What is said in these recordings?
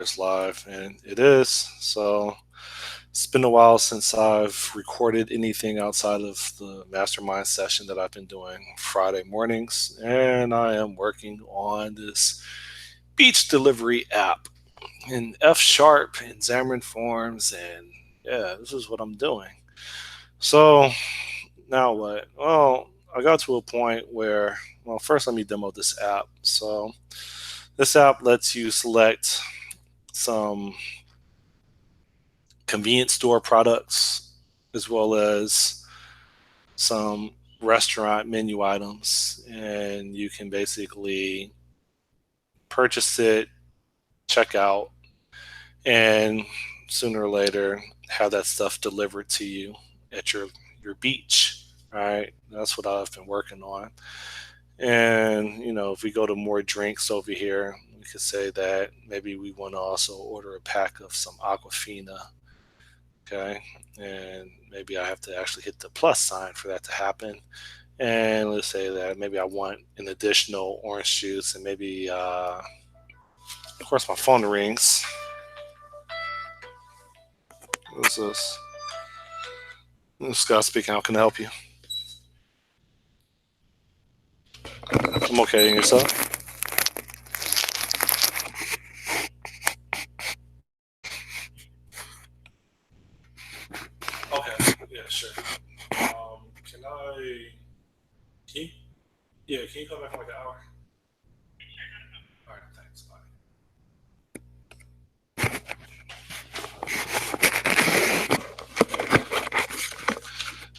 It's live, and it is. So it's been a while since I've recorded anything outside of the mastermind session that I've been doing Friday mornings, and I am working on this beach delivery app in F Sharp and Xamarin.Forms, and yeah, this is what I'm doing. So now what? Well, I got to a point where, well, first let me demo this app. So this app lets you select some convenience store products as well as some restaurant menu items, and you can basically purchase it, check out, and sooner or later have that stuff delivered to you at your beach. All right, that's what I've been working on. And if we go to more drinks over here, we could say that maybe we want to also order a pack of some Aquafina. Okay, and maybe I have to actually hit the plus sign for that to happen. And let's say that maybe I want an additional orange juice, and maybe, of course, my phone rings. What's this? This Scott speaking. How can I help you? I'm okay. And yourself? Okay. Yeah, sure. Can I? Can you, yeah, can you come back in like an hour? All right. Thanks. Bye.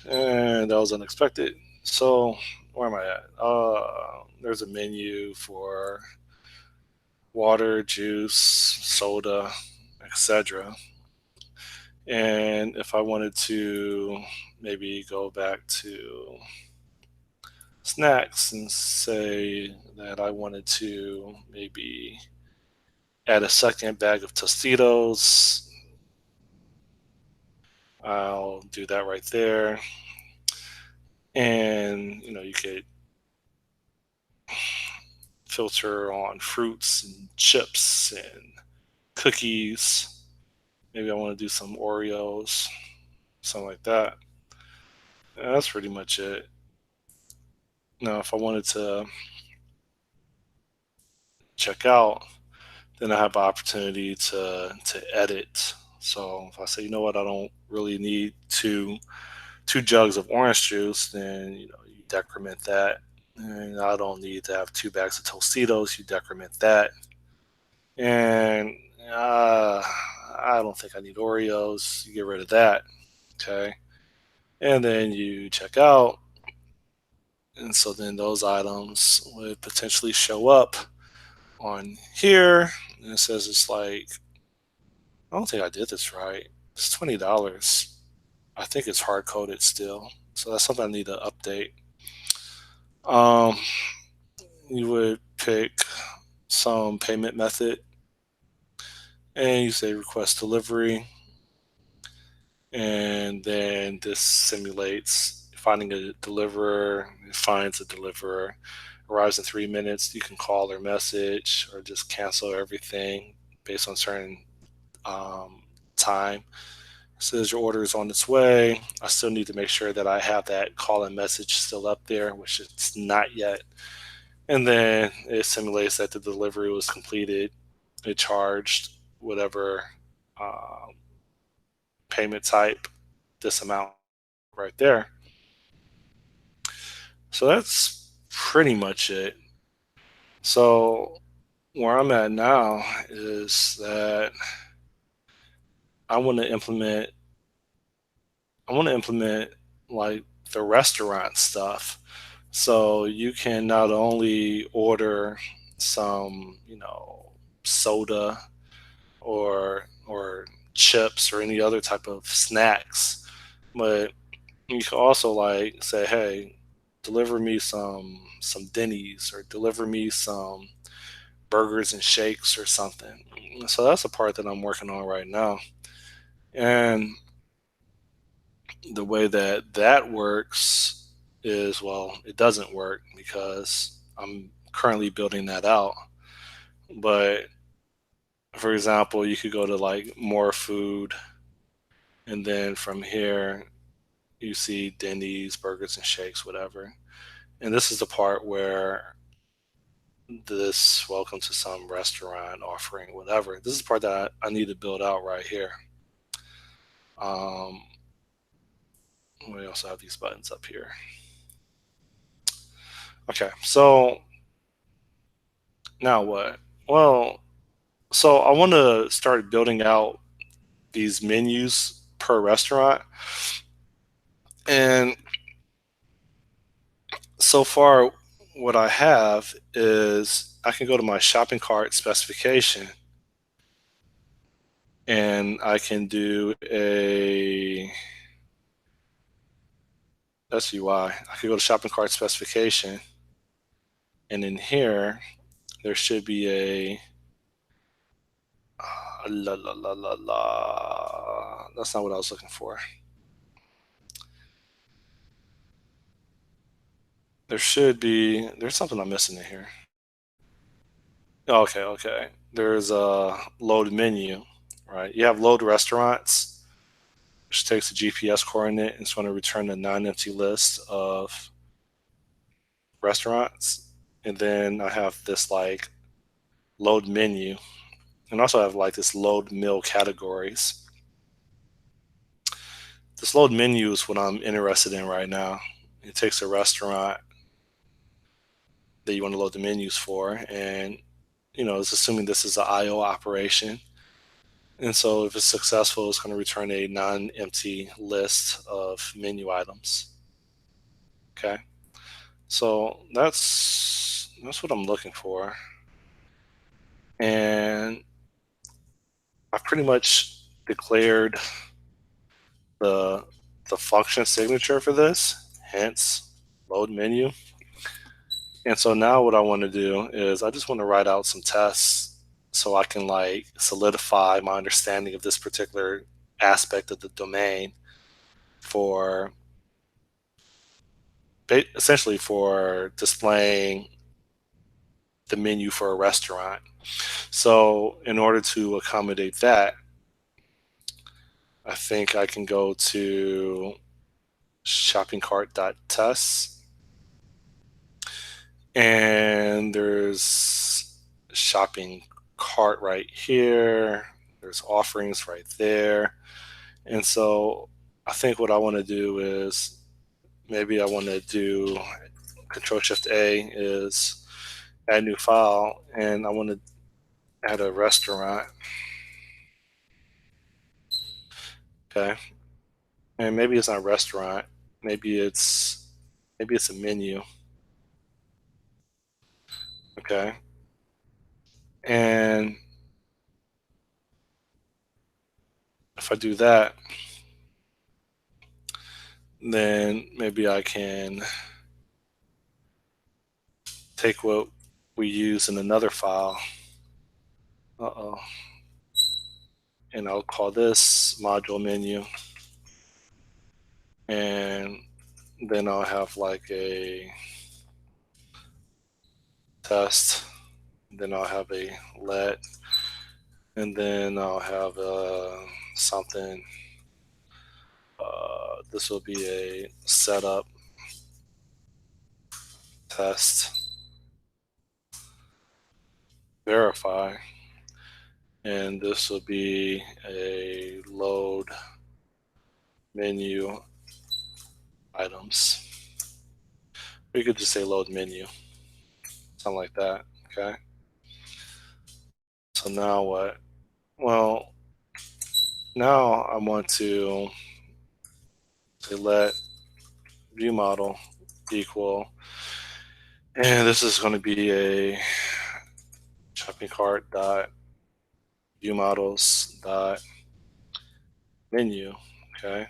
And that was unexpected. So where am I at? There's a menu for water, juice, soda, etc. And if I wanted to maybe go back to snacks and say that I wanted to maybe add a second bag of Tostitos, I'll do that right there. And you could filter on fruits and chips and cookies. Maybe I want to do some Oreos, something like that. And that's pretty much it. Now, if I wanted to check out, then I have the opportunity to edit. So if I say, you know what, I don't really need two jugs of orange juice, then you decrement that. And I don't need to have two bags of Tostitos. You decrement that. And uh, I don't think I need Oreos. You get rid of that. Okay. And then you check out. And so then those items would potentially show up on here. And it says it's like, I don't think I did this right. It's $20. I think it's hard coded still. So that's something I need to update. Um, you would pick some payment method and you say request delivery. And then this simulates finding a deliverer, it finds a deliverer, arrives in 3 minutes. You can call or message or just cancel everything based on certain um, time. It says your order is on its way. I still need to make sure that I have that call and message still up there, which it's not yet. And then it simulates that the delivery was completed. It charged whatever um, payment type, this amount right there. So that's pretty much it. So where I'm at now is that I want to implement I want to implement like the restaurant stuff. So you can not only order some, soda or chips or any other type of snacks, but you can also like say, hey, deliver me some Denny's or deliver me some burgers and shakes or something. So that's a part that I'm working on right now. And the way that that works is, well, it doesn't work because I'm currently building that out. But For example, you could go to like more food, and then from here you see Denny's, burgers and shakes, whatever. And this is the part where this welcome to some restaurant offering whatever. This is the part that I need to build out right here. Um, we also have these buttons up here. Okay, so now what? Well, so I want to start building out these menus per restaurant. And so far, what I have is I can go to my shopping cart specification and I can do a SUI. I could go to shopping cart specification, and in here, there should be a la la la la la. That's not what I was looking for. There's something I'm missing in here. Okay, okay. There's a load menu, right? You have load restaurants, which takes a GPS coordinate and it's going to return a non-empty list of restaurants. And then I have this like load menu, and also have like this load meal categories. This load menu is what I'm interested in right now. It takes a restaurant that you want to load the menus for, and it's assuming this is an IO operation. And so if it's successful, it's going to return a non-empty list of menu items. Okay. So that's what I'm looking for. And I pretty much declared the the function signature for this, hence load menu. And so now what I want to do is I just want to write out some tests so I can like solidify my understanding of this particular aspect of the domain for essentially for displaying the menu for a restaurant. So in order to accommodate that, I think I can go to shoppingcart.tests, and there's shopping cart right here. There's offerings right there. And so I think what I want to do is maybe I want to do Control Shift A is add new file, and I want to add a restaurant. Okay. And maybe it's not a restaurant. Maybe it's a menu. Okay. And if I do that, then maybe I can take what we use in another file. Uh-oh. And I'll call this module menu. And then I'll have like a test. Then I'll have a let. And then I'll have something. This will be a setup test verify. And this will be a load menu items. We could just say load menu, something like that. Okay. So now what? Well, now I want to say let view model equal, and this is going to be a shopping cart dot view models dot menu. Okay.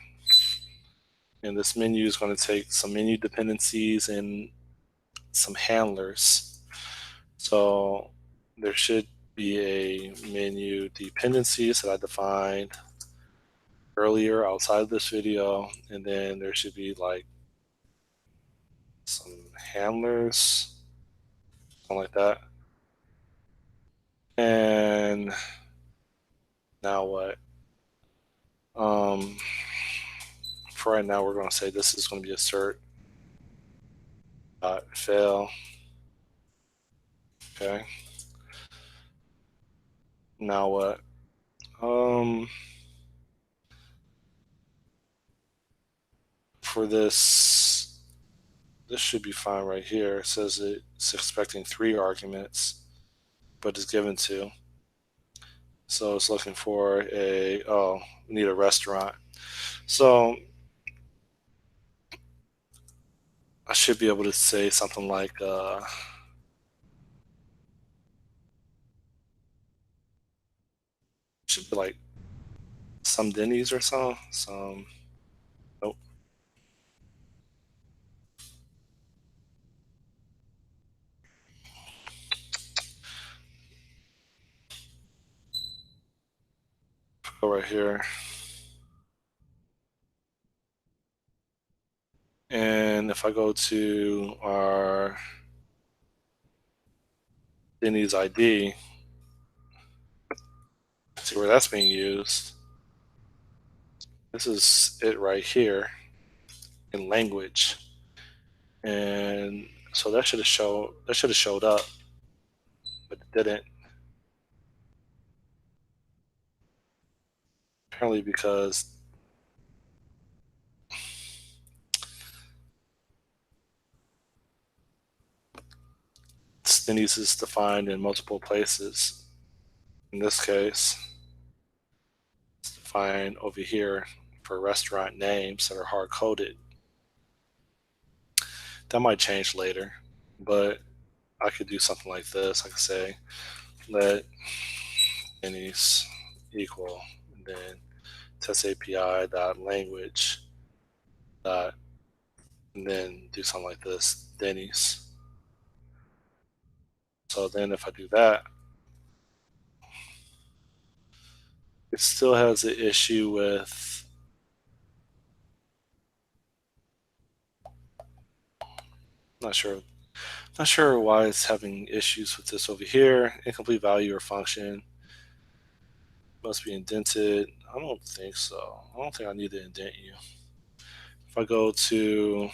And this menu is going to take some menu dependencies and some handlers. So there should be a menu dependencies that I defined earlier outside of this video, and then there should be like some handlers, something like that. And Now what? For right now, we're going to say this is going to be assert fail. Okay. Now what? For this should be fine right here. It says it's expecting 3 arguments, but it's given 2. So it's looking for we need a restaurant. So I should be able to say something like, should be like some Denny's or something. Nope. Go right here. And if I go to our Denny's ID, see where that's being used. This is it right here in language. And so that should have showed up, but it didn't. Apparently because Denny's is defined in multiple places. In this case, it's defined over here for restaurant names that are hard coded. That might change later, but I could do something like this. I could say let Denny's equal, and then test API dot language dot, and then do something like this, Denny's. So then if I do that, it still has an issue with, not sure why it's having issues with this over here. Incomplete value or function must be indented. I don't think so. I don't think I need to indent you. If I go to,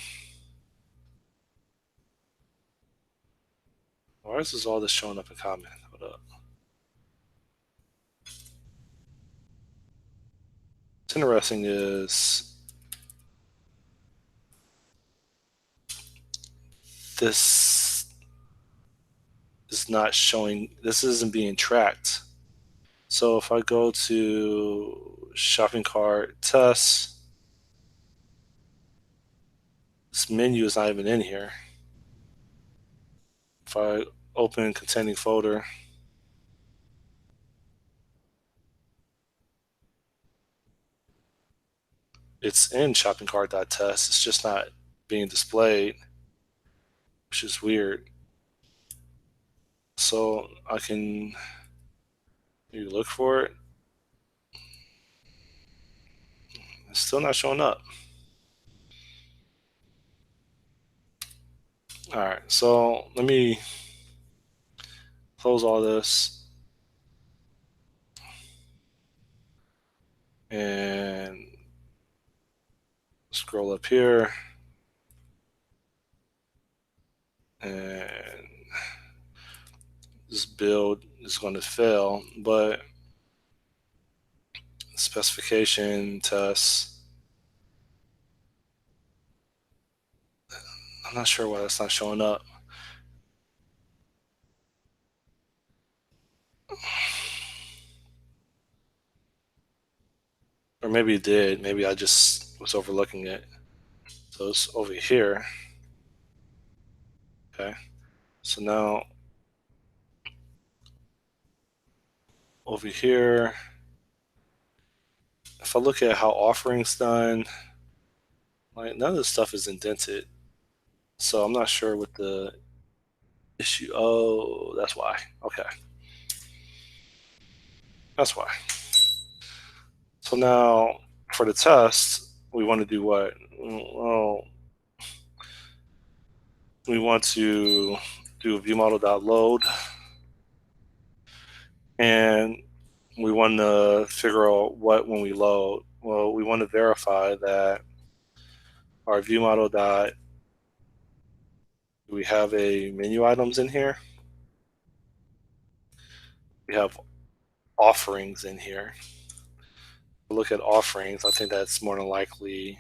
why is this all this showing up in comment? Hold up. What's interesting is this is not showing, this isn't being tracked. So if I go to shopping cart tests, this menu is not even in here. If I open containing folder, it's in shopping cart.test. It's just not being displayed, which is weird. So I can maybe look for it. It's still not showing up. All right, so let me close all this and scroll up here, and this build is going to fail, but specification tests, I'm not sure why that's not showing up. Or maybe it did. Maybe I just was overlooking it. So it's over here. Okay. So now over here, if I look at how offering's done, like none of this stuff is indented. So I'm not sure what the issue. Oh, that's why. Okay. That's why. So now for the test, we want to do what? Well, we want to do a viewModel.load, and we want to figure out what when we load. Well, we want to verify that our view model dot, we have a menu items in here. We have offerings in here. Look at offerings. I think that's more than likely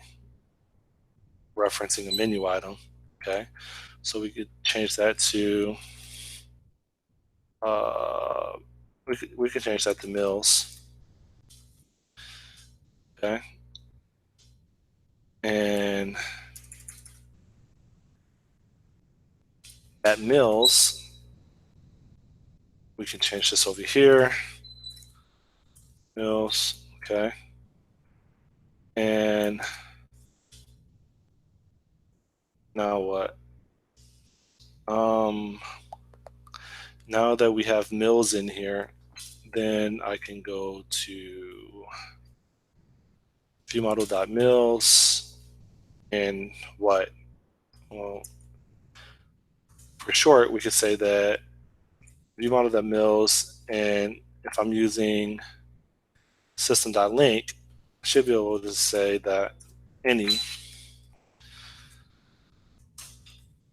referencing a menu item. Okay, so we could change that to uh, we could change that to mills. Okay, and at mills we can change this over here. Mills. Okay, and now what? Um, Now that we have mills in here, then I can go to viewModel.mills and what? Well, for short, we could say that viewModel.mills, and if I'm using system.link, I should be able to say that any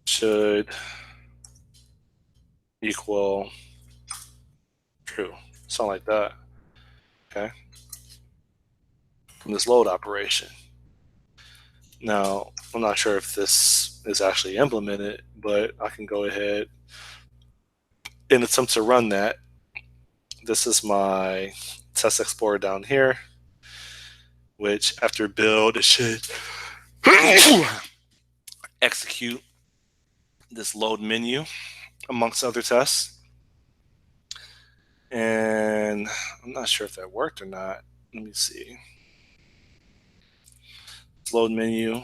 should equal true, something like that. Okay, from this load operation. Now, I'm not sure if this is actually implemented, but I can go ahead and attempt to run that. This is my test explorer down here, which after build, it should execute this load menu amongst other tests. And I'm not sure if that worked or not. Let me see. Load menu.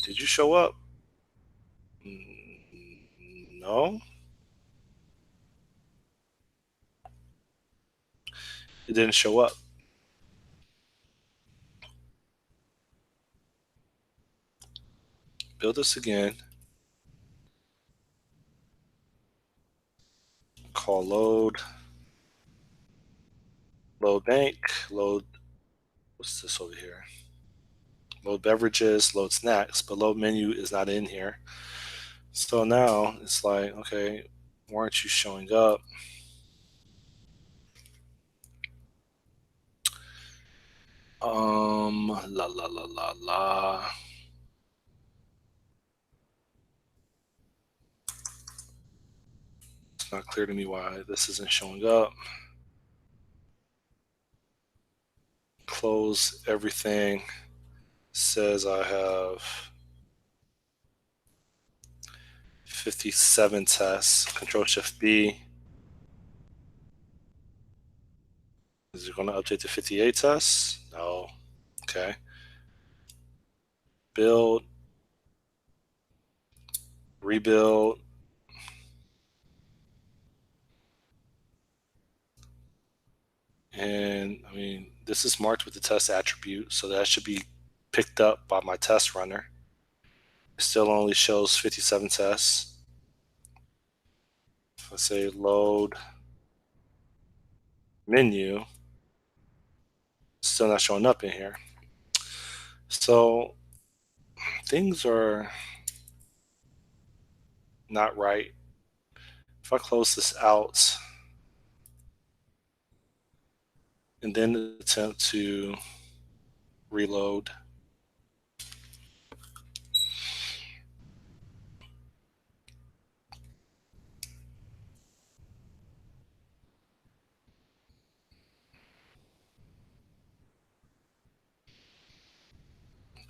Did you show up? No, it didn't show up. Build this again. Call load. Load bank. Load. What's this over here? Load beverages. Load snacks. But load menu is not in here. So now it's like, okay, why aren't you showing up? La la la la la. It's not clear to me why this isn't showing up. Close everything. Says I have 57 tests. Control Shift B. Is it going to update to 58 tests? No. Okay. Build. Rebuild. And I mean, this is marked with the test attribute, so that should be picked up by my test runner. It still only shows 57 tests. If I say load menu, it's still not showing up in here. So things are not right. If I close this out and then attempt to reload,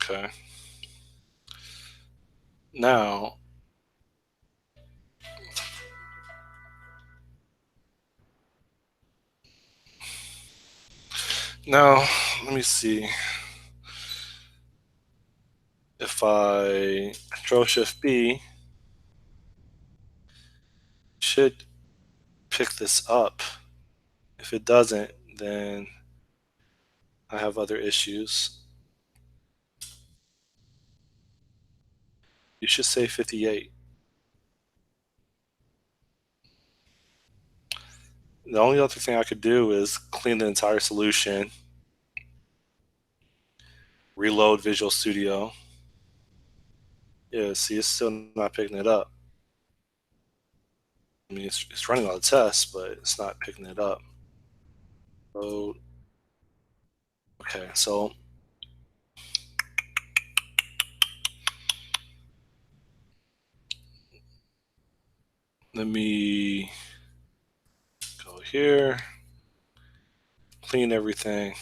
okay. Now, now let me see if I Control Shift B should pick this up. If it doesn't, then I have other issues. You should say 58. The only other thing I could do is clean the entire solution, reload Visual Studio. Yeah, see, it's still not picking it up. I mean, it's running all the tests, but it's not picking it up. Load. Okay, so let me go here, clean everything.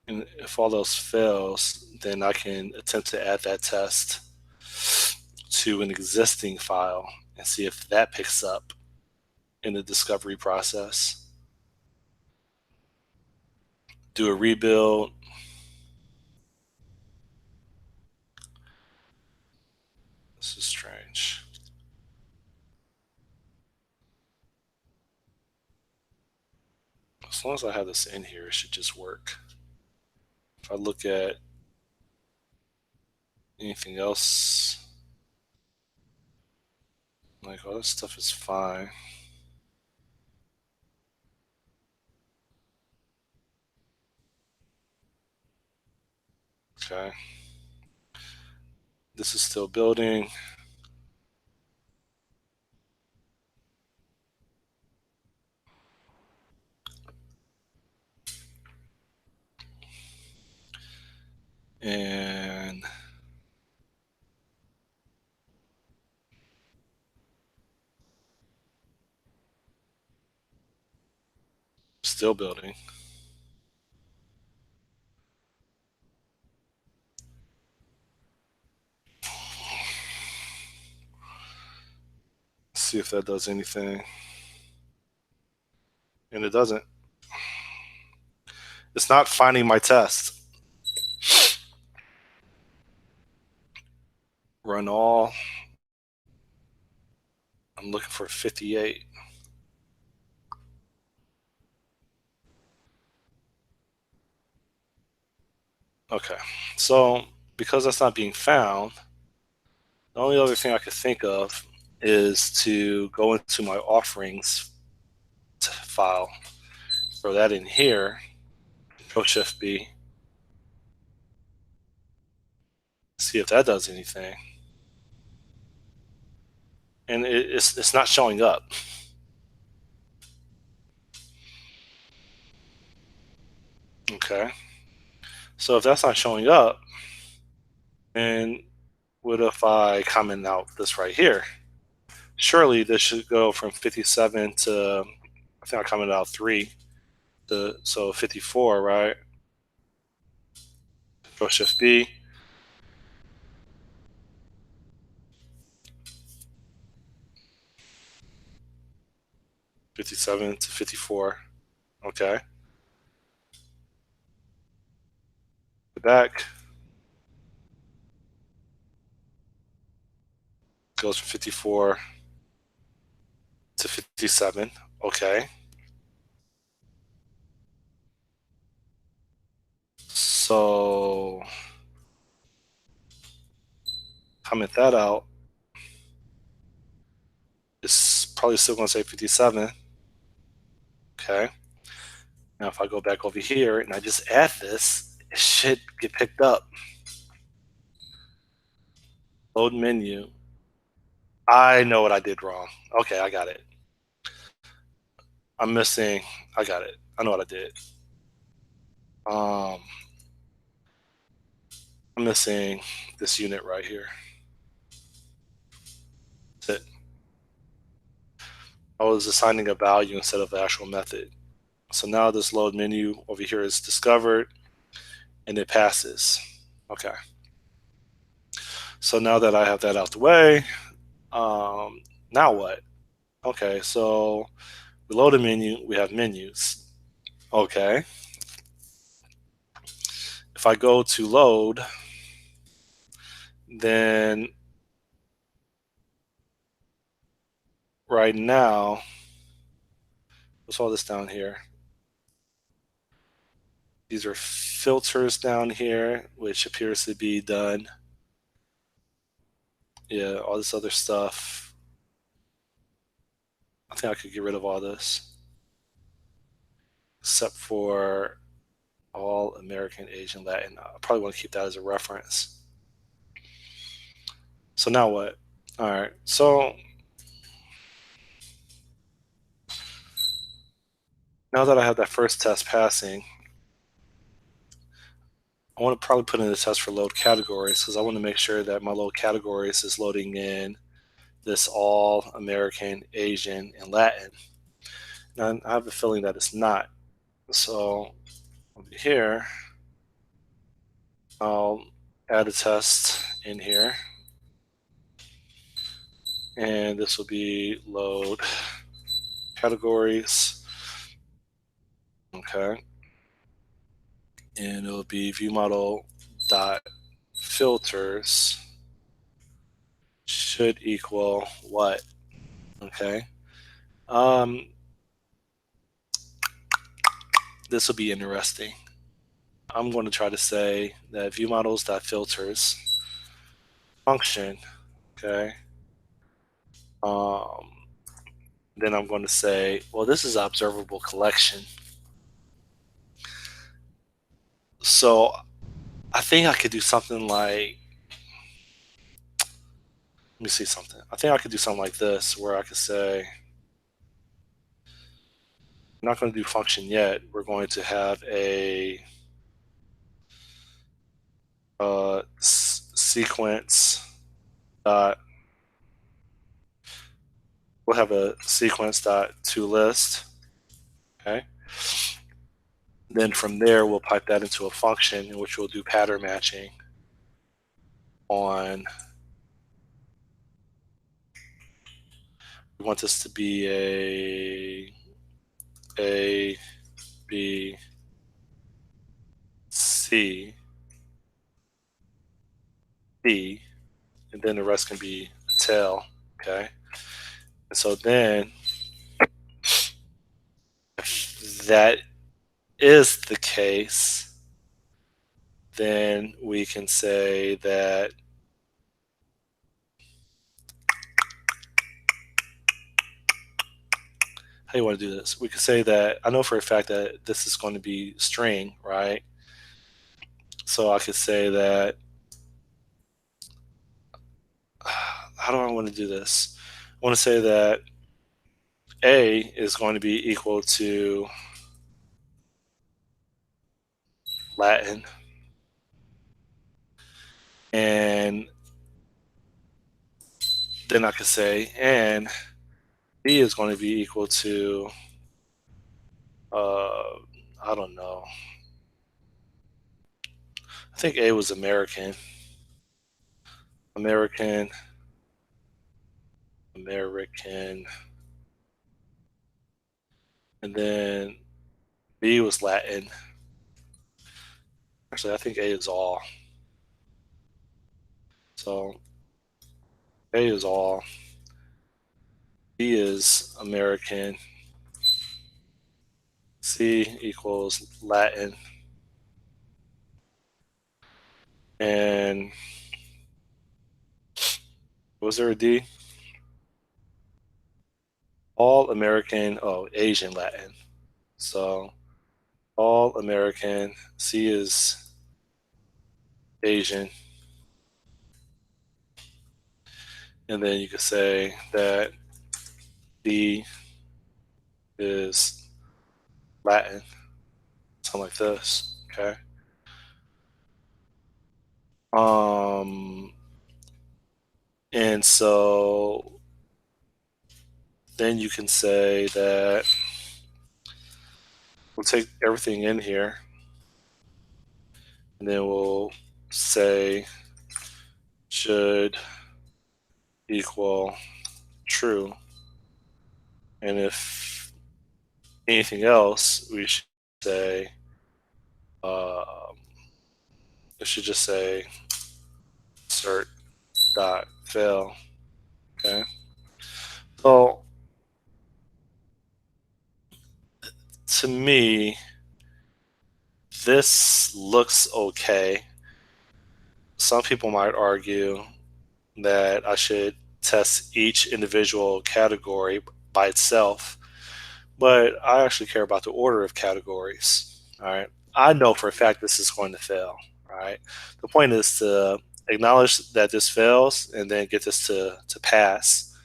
And if all those fails, then I can attempt to add that test to an existing file and see if that picks up in the discovery process. Do a rebuild. This is strange. As long as I have this in here, it should just work. If I look at anything else, like all this stuff is fine. Okay. This is still building. And still building. See if that does anything. And it doesn't. It's not finding my test. Run all. I'm looking for 58. Okay. So because that's not being found, the only other thing I could think of is to go into my offerings file, throw that in here, Control Shift B, see if that does anything. And it's not showing up. Okay. So if that's not showing up, then what if I comment out this right here? Surely this should go from 57 to, I think I commented out 3, to, so 54, right? Control Shift B. '57 to '54. Okay. Back goes from 54 to 57. Okay. So comment that out. It's probably still going to say 57. Okay. Now if I go back over here and I just add this, it should get picked up. Load menu. I know what I did wrong. Okay, I got it. I'm missing. I got it. I know what I did. Um, I'm missing this unit right here. That's it. I was assigning a value instead of the actual method. So now this load menu over here is discovered and it passes. Okay. So now that I have that out the way, now what? Okay, so we load a menu, we have menus. Okay. If I go to load, then right now, what's all this down here? These are filters down here, which appears to be done. Yeah, all this other stuff. I think I could get rid of all this except for all American, Asian, Latin. I probably want to keep that as a reference. So now what? All right. So now that I have that first test passing, I want to probably put in a test for load categories because I want to make sure that my load categories is loading in this all American, Asian, and Latin. And I have a feeling that it's not. So over here, I'll add a test in here. And this will be load categories. Okay. And it'll be viewModel dot filters should equal what? Okay. Um, this will be interesting. I'm going to try to say that viewModels dot filters function. Okay. Um, then I'm going to say, well, this is observable collection. So I think I could do something like, let me see something. I think I could do something like this where I could say, I'm not going to do function yet. We're going to have a sequence dot, we'll have a sequence dot to list. Okay. Then from there, we'll pipe that into a function in which we'll do pattern matching on, we want this to be A, B, C, D, and then the rest can be a tail. Okay. And so then if that is the case, then we can say that how do you want to do this? We could say that I know for a fact that this is going to be string, right? So I could say that, how do I want to do this? I want to say that A is going to be equal to Latin, and then I could say, and B is going to be equal to, uh, I don't know. I think A was American, American, American, and then B was Latin. Actually, I think A is all. So A is all. B is American. C equals Latin. And was there a D? All American, oh, Asian Latin. So all American, C is Asian. And then you could say that D is Latin, something like this. Okay. Um, and so then you can say that we'll take everything in here and then we'll say should equal true. And if anything else, we should say, um, it should just say cert dot fail. Okay. So to me, this looks okay. Some people might argue that I should test each individual category by itself, but I actually care about the order of categories. All right. I know for a fact this is going to fail. All right. The point is to acknowledge that this fails and then get this to pass.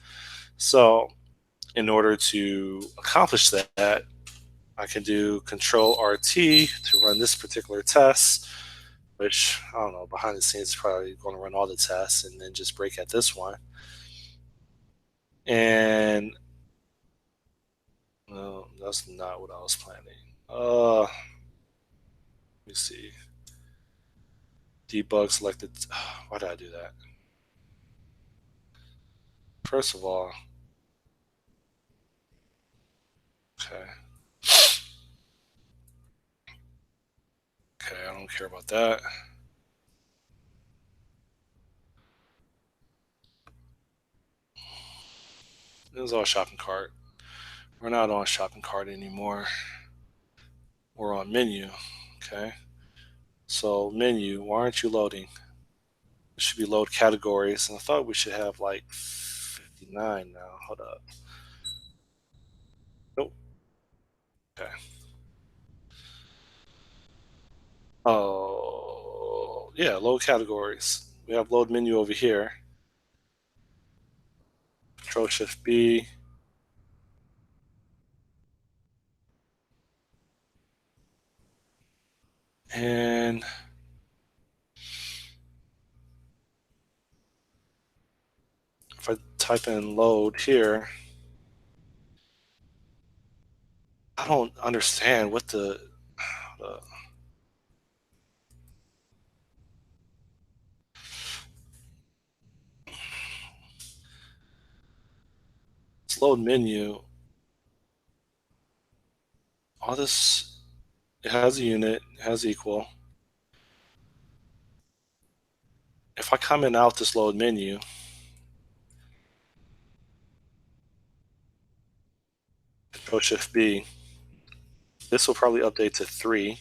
So, in order to accomplish that, I can do Control RT to run this particular test, which I don't know, behind the scenes is probably going to run all the tests and then just break at this one. And no, that's not what I was planning. Let me see. Debug selected. Why did I do that? First of all, okay, okay, I don't care about that. It was all shopping cart. We're not on shopping cart anymore. We're on menu. Okay, so menu. Why aren't you loading? It should be load categories, and I thought we should have like 59 now. Hold up. Nope. Okay. Oh, yeah, load categories. We have load menu over here. Control Shift B. And if I type in load here, I don't understand what the it's load menu. All this, it has a unit, it has equal. If I comment out this load menu, Control Shift B, this will probably update to 3.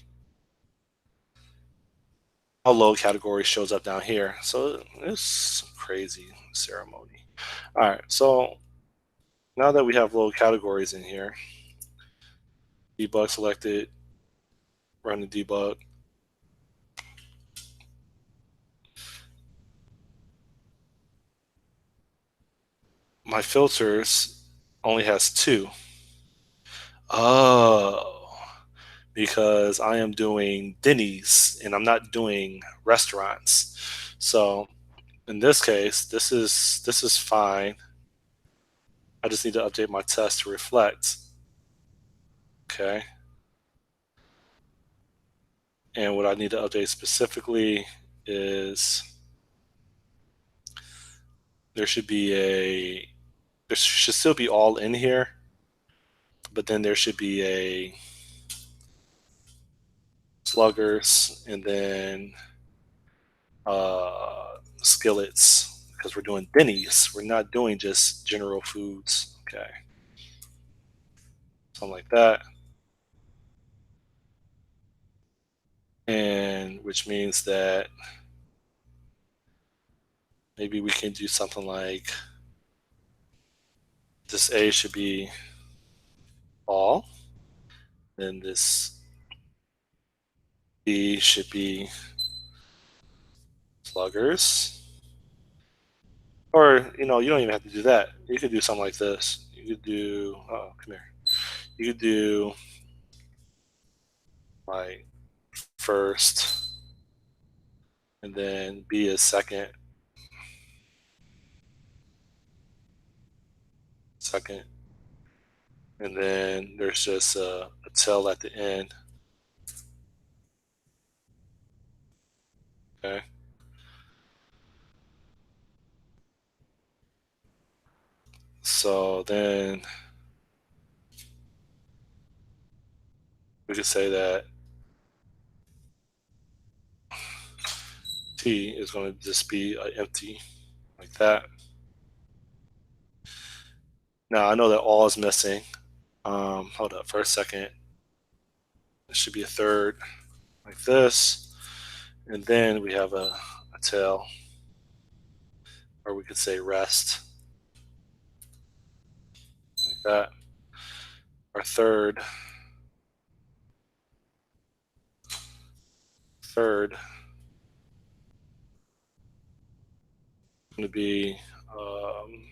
Our load category shows up down here. So it's some crazy ceremony. All right, so now that we have load categories in here, debug selected, run the debug. My filters only has 2. Oh, because I am doing Denny's and I'm not doing restaurants. So in this case, this is fine. I just need to update my test to reflect. Okay. And what I need to update specifically is there should be there should still be all in here, but then there should be a sluggers and then skillets because we're doing Denny's. We're not doing just general foods. Okay. Something like that. And which means that maybe we can do something like this A should be all, then this B should be sluggers. Or, you don't even have to do that. You could do something like this. You could do, oh, come here. You could do like first, and then B is second, second, and then there's just a tail at the end. Okay. So then we could say that T is going to just be empty like that. Now I know that all is missing. Hold up for a second. It should be a third like this. And then we have a tail. or we could say rest, like that. Our third going to be um,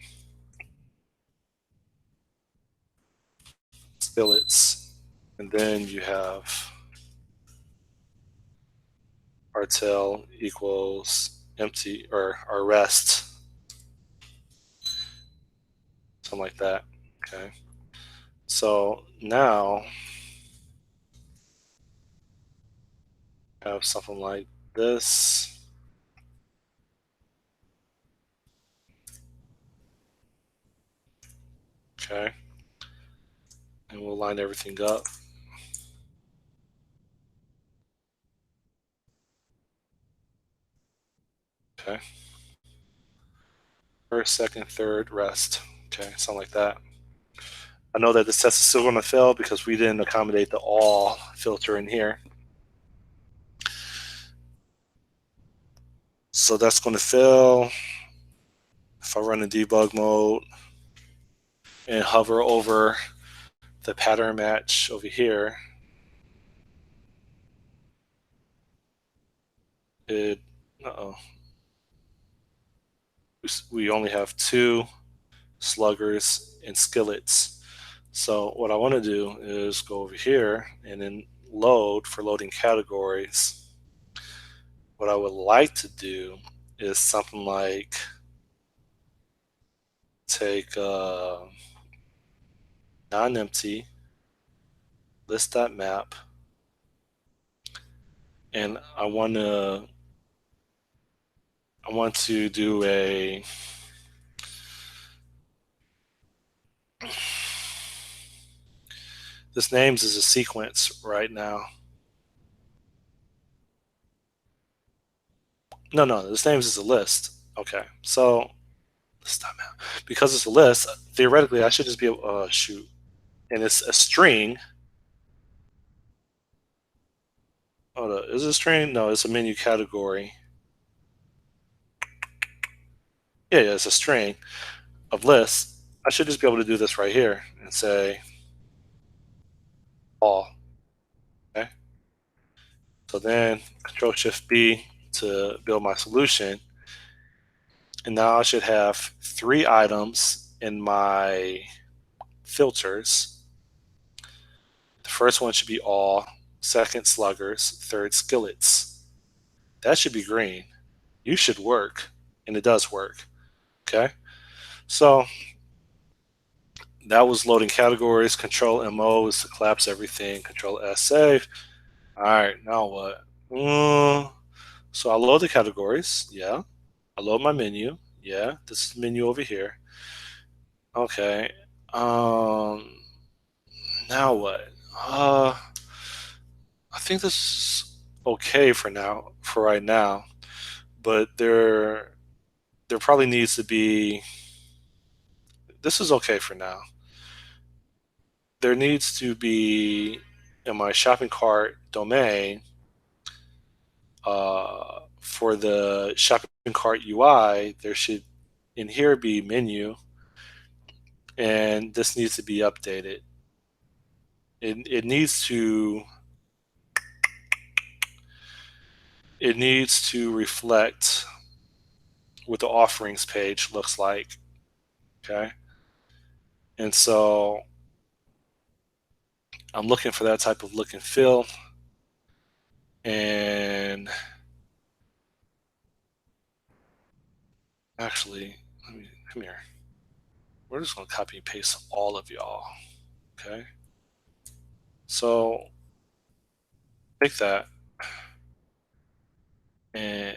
skillets, and then you have our tail equals empty or our rest, something like that. Okay. So now I have something like this. Okay. And we'll line everything up. Okay. First, second, third, rest. Okay, something like that. I know that this test is still going to fail because we didn't accommodate the all filter in here. So that's going to fail. If I run in debug mode and hover over the pattern match over here, it, uh-oh, we only have two sluggers and skillets. So what I want to do is go over here and then load for loading categories. What I would like to do is something like take non-empty, list.map, and I want to do a this names is a sequence right now. No, this names is a list. Okay, so list.map, because it's a list, theoretically I should just be able shoot, and it's a string. Hold up, is it a string? No, it's a menu category. Yeah, it's a string of lists. I should just be able to do this right here and say all. Okay. So then Control Shift B to build my solution. And now I should have three items in my filters. The first one should be all, second sluggers, third skillets. That should be green. You should work, and it does work. Okay. So that was loading categories. Control MO is to collapse everything. Control S save. All right, now what? So I load the categories. Yeah. I load my menu. Yeah. This is the menu over here. Okay. Um. Now what? I think this is okay for now, for right now. But there probably needs to be. This is okay for now. There needs to be in my shopping cart domain for the shopping cart UI. There should in here be menu, and this needs to be updated. It needs to reflect what the offerings page looks like. Okay, and so I'm looking for that type of look and feel. And actually, let me come here. We're just going to copy and paste all of y'all. Okay. So take that and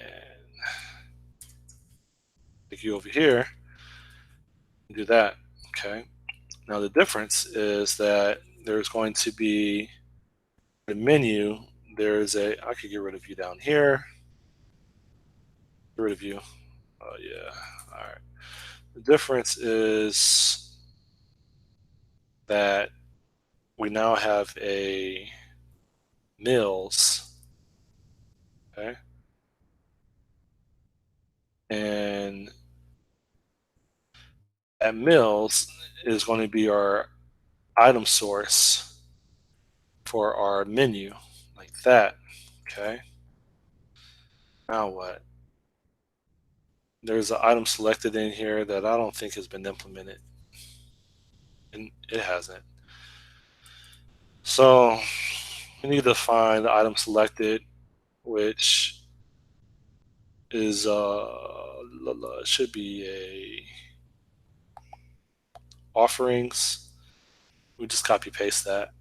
take you over here and do that. Okay. Now the difference is that there's going to be the menu. There's a, I could get rid of you down here. Get rid of you. Oh, yeah. All right. The difference is that we now have a mills. Okay. And at Mills is going to be our item source for our menu, like that. Okay. Now what? There's an item selected in here that I don't think has been implemented, and it hasn't. So we need to find the item selected, which is should be a offerings. We just copy paste that,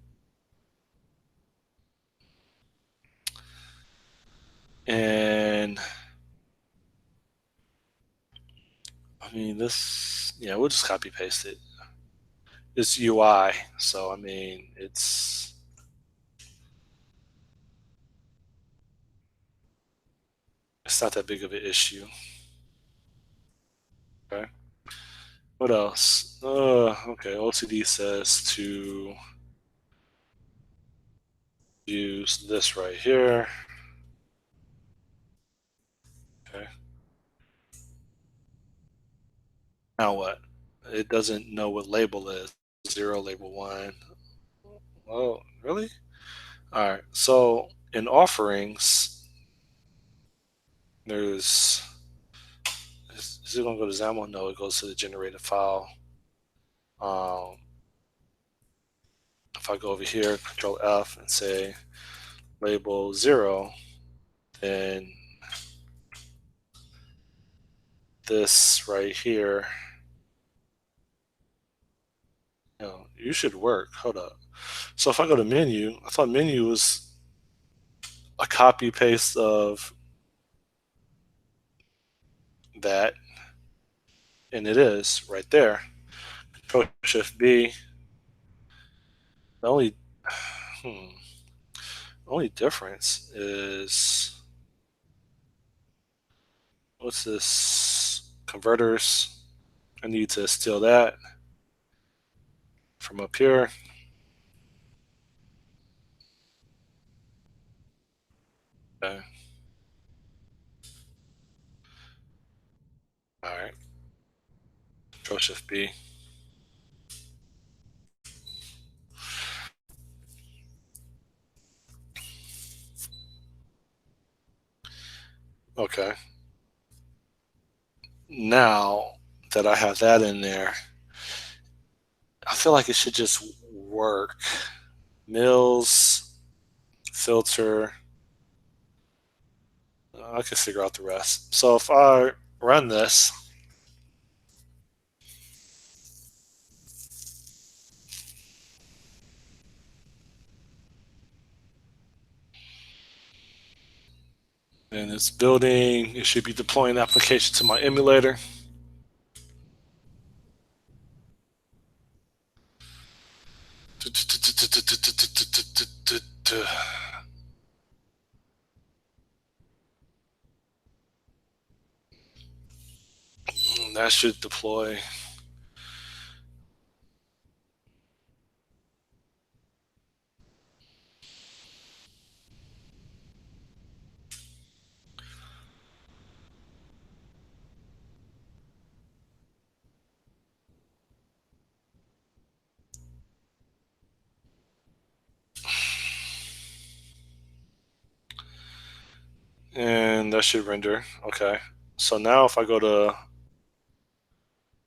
and I mean this. Yeah, we'll just copy paste it. It's UI, so I mean it's not that big of an issue. Okay. What else? Okay. OCD says to use this right here. Okay. Now what? It doesn't know what label is. Zero, label one. Oh, really? All right. So in offerings, there's is it gonna go to XAML? No, it goes to the generated file. Um, if I go over here, Control F, and say label zero, then this right here, you should work. Hold up. So if I go to menu, I thought menu was a copy paste of that, and it is right there. Control Shift B. The only hmm, only difference is what's this converters? I need to steal that from up here. Okay. All right. Control Shift B. Okay. Now that I have that in there, I feel like it should just work. Mills, filter. I can figure out the rest. So if I run this, and it's building, it should be deploying the application to my emulator. That should deploy. And that should render. Okay. So now if I go to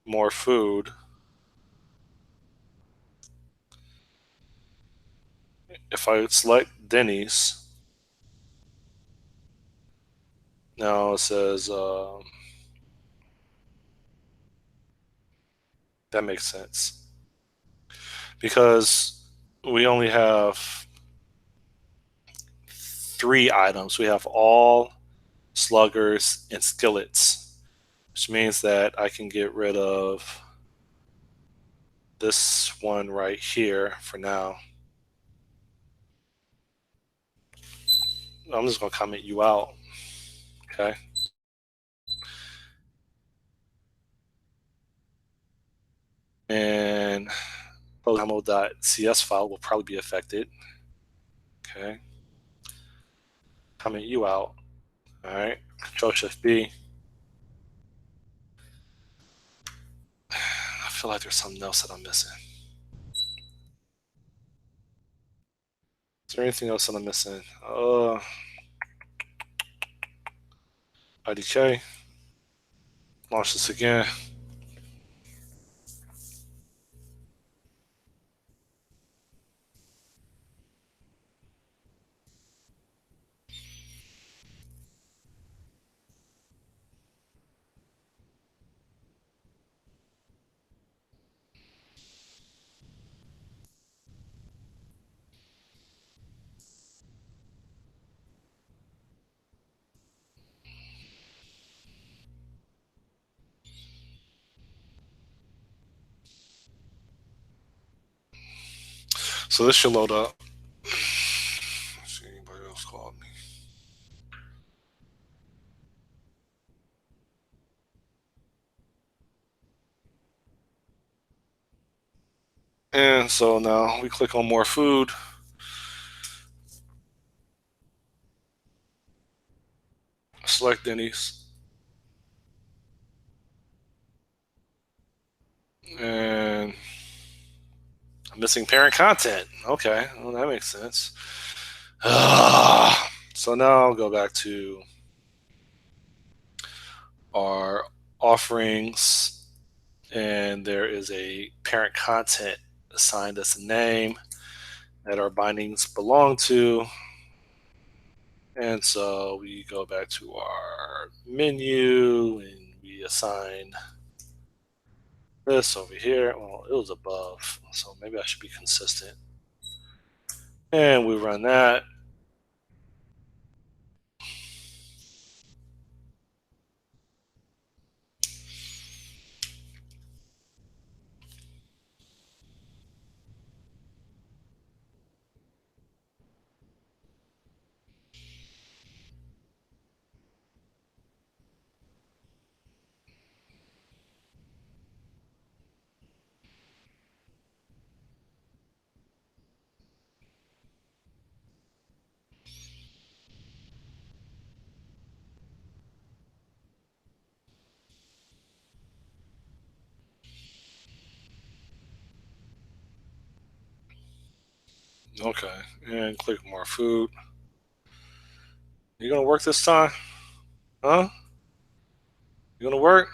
more food, if I select Denny's, now it says that makes sense because we only have three items. We have all, sluggers, and skillets, which means that I can get rid of this one right here for now. I'm just going to comment you out. Okay. And .cs file will probably be affected. Okay. Comment you out. All right. Control Shift B. feel like there's something else that I'm missing. Is there anything else that I'm missing? IDK. Launch this again. So this should load up. Let's see, anybody else called me? And so now we click on more food. Select Denny's. And I'm missing parent content. Okay, well, that makes sense. So now I'll go back to our offerings, and there is a parent content assigned as a name that our bindings belong to. And so we go back to our menu and we assign this over here. Well, it was above, so maybe I should be consistent. And we run that. Okay, and click more food. You gonna work this time? Huh? You gonna work?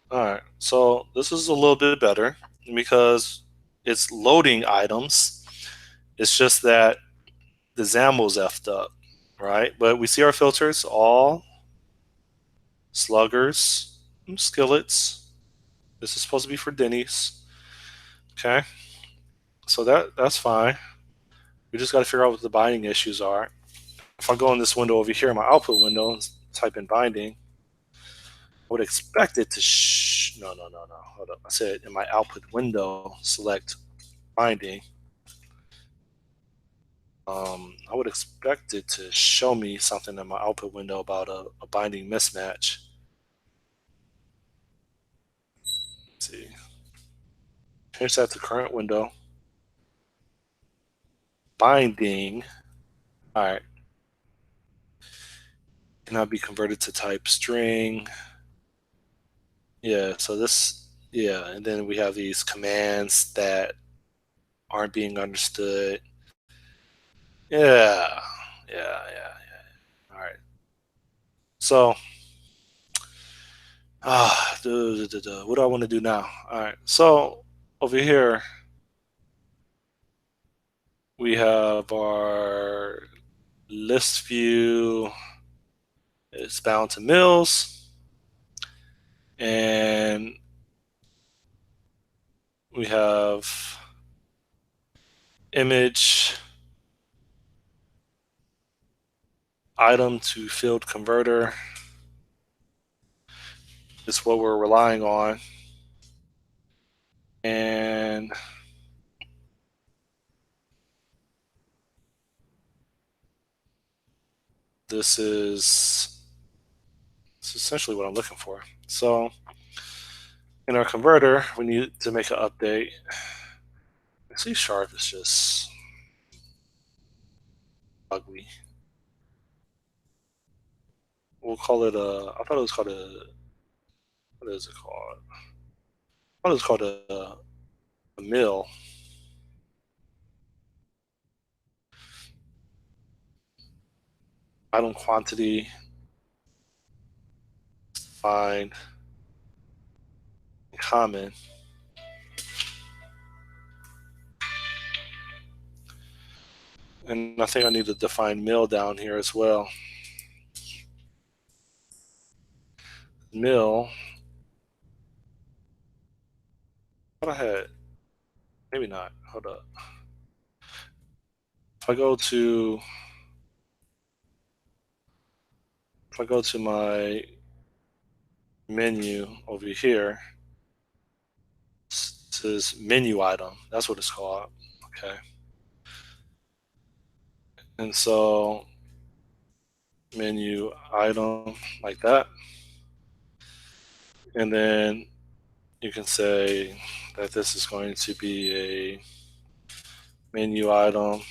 All right. So this is a little bit better because it's loading items. It's just that the XAML's effed up, right? But we see our filters, all sluggers, skillets. This is supposed to be for Denny's. Okay. So that's fine. We just got to figure out what the binding issues are. If I go in this window over here in my output window and type in binding, I would expect it to no. Hold up. I said in my output window, select binding. I would expect it to show me something in my output window about a binding mismatch. Let's see. Change that to current window. Binding. All right. Cannot be converted to type string. Yeah, so this, yeah, and then we have these commands that aren't being understood. Yeah, yeah. All right. So, what do I want to do now? All right. So over here we have our list view. It's bound to mills, and we have image item to field converter. Is what we're relying on, and this is essentially what I'm looking for. So in our converter, we need to make an update. C sharp is just ugly. We'll call it a. I thought it was called a. What is it called? what is called a mill. Item quantity, find common. And I think I need to define mill down here as well. Mill, what I had, maybe not. Hold up. If I go to if I go to my menu over here, it says menu item. That's what it's called. Okay. And so menu item like that. And then you can say that this is going to be a menu item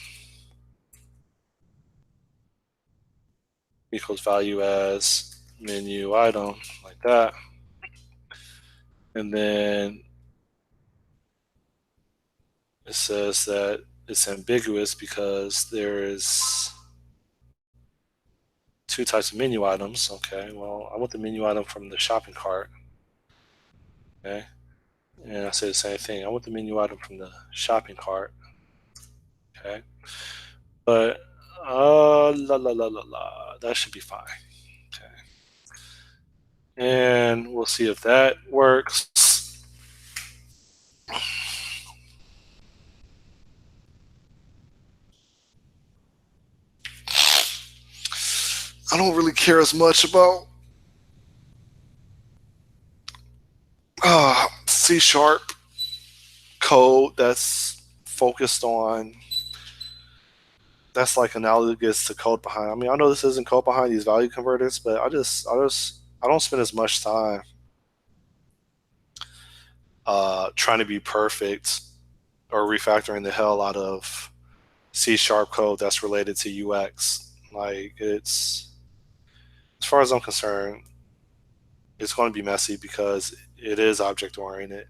equals value as menu item like that. And then it says that it's ambiguous because there is two types of menu items. Okay, well, I want the menu item from the shopping cart. Okay, and I say the same thing. I want the menu item from the shopping cart. Okay, but la la la la la, that should be fine. Okay, and we'll see if that works. I don't really care as much about C sharp code that's like analogous to code behind. I mean, I know this isn't code behind these value converters, but I don't spend as much time trying to be perfect or refactoring the hell out of C sharp code that's related to UX. Like it's as far as I'm concerned, it's going to be messy because it is object oriented,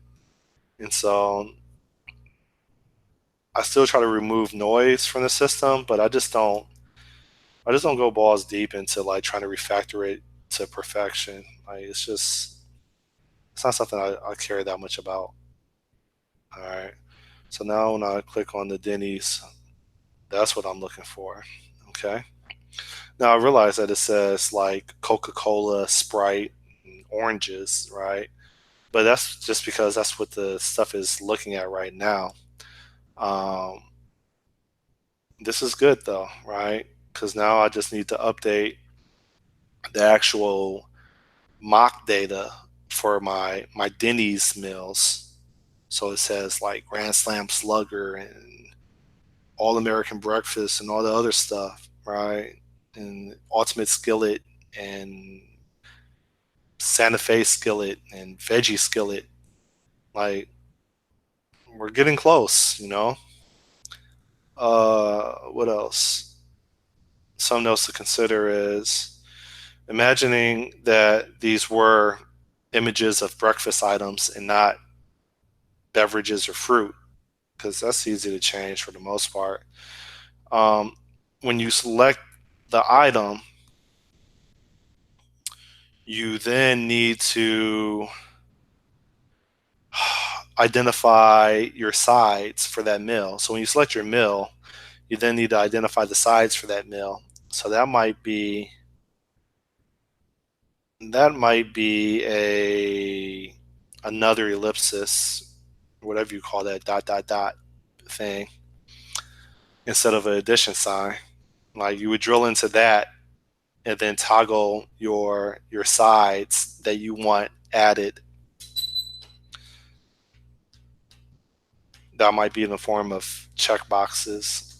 and so I still try to remove noise from the system, but I just don't go balls deep into like trying to refactor it to perfection. Like it's not something I care that much about. All right. So now when I click on the Denny's, that's what I'm looking for. Okay. Now I realize that it says like Coca-Cola, Sprite, and oranges, right? But that's just because that's what the stuff is looking at right now. Um, this is good though, right? Because now I just need to update the actual mock data for my Denny's meals. So it says like Grand Slam Slugger and All American Breakfast and all the other stuff, right? And Ultimate Skillet and Santa Fe Skillet and Veggie Skillet. Like we're getting close, you know. What else? Something else to consider is imagining that these were images of breakfast items and not beverages or fruit, because that's easy to change for the most part. Um, when you select the item, you then need to identify your sides for that meal. So when you select your meal, you then need to identify the sides for that meal. So that might be a another ellipsis, whatever you call that dot dot dot thing, instead of an addition sign. Like you would drill into that and then toggle your sides that you want added. That might be in the form of checkboxes.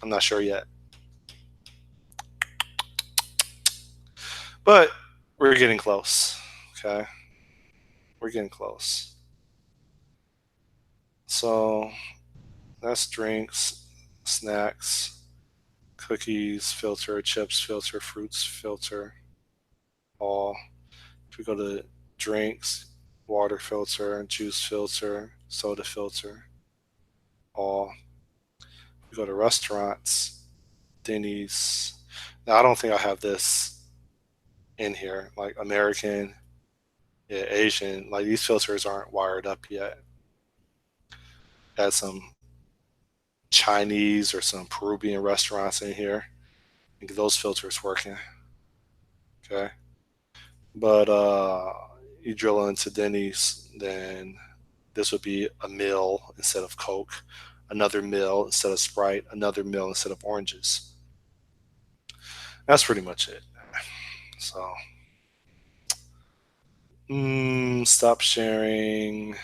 I'm not sure yet, but we're getting close. Okay, we're getting close. So that's drinks, snacks, cookies, filter, chips, filter, fruits, filter, all. If we go to drinks, water filter, juice filter, soda filter, all. We go to restaurants, Denny's. Now, I don't think I have this in here, like American, yeah, Asian. Like these filters aren't wired up yet. Had some Chinese or some Peruvian restaurants in here. And get those filters working. Okay. But you drill into Denny's, then this would be a mill instead of Coke, another mill instead of Sprite, another mill instead of oranges. That's pretty much it. So, stop sharing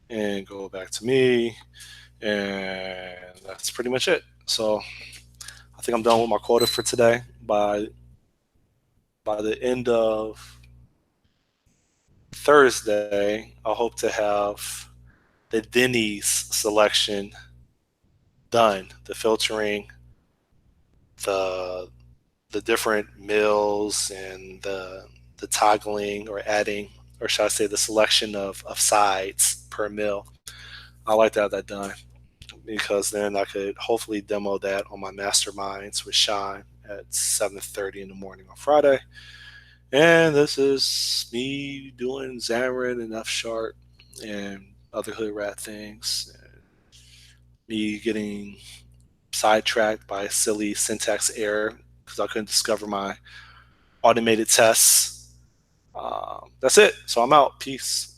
and go back to me. And that's pretty much it. So, I think I'm done with my quota for today. By the end of Thursday, I hope to have the Denny's selection done, the filtering, the the different meals, and the toggling or adding, or should I say, the selection of sides per meal. I like to have that done because then I could hopefully demo that on my masterminds with Sean at 7:30 in the morning on Friday. And this is me doing Xamarin and F Sharp and other hood rat things. Me getting sidetracked by a silly syntax error because I couldn't discover my automated tests. That's it. So I'm out. Peace.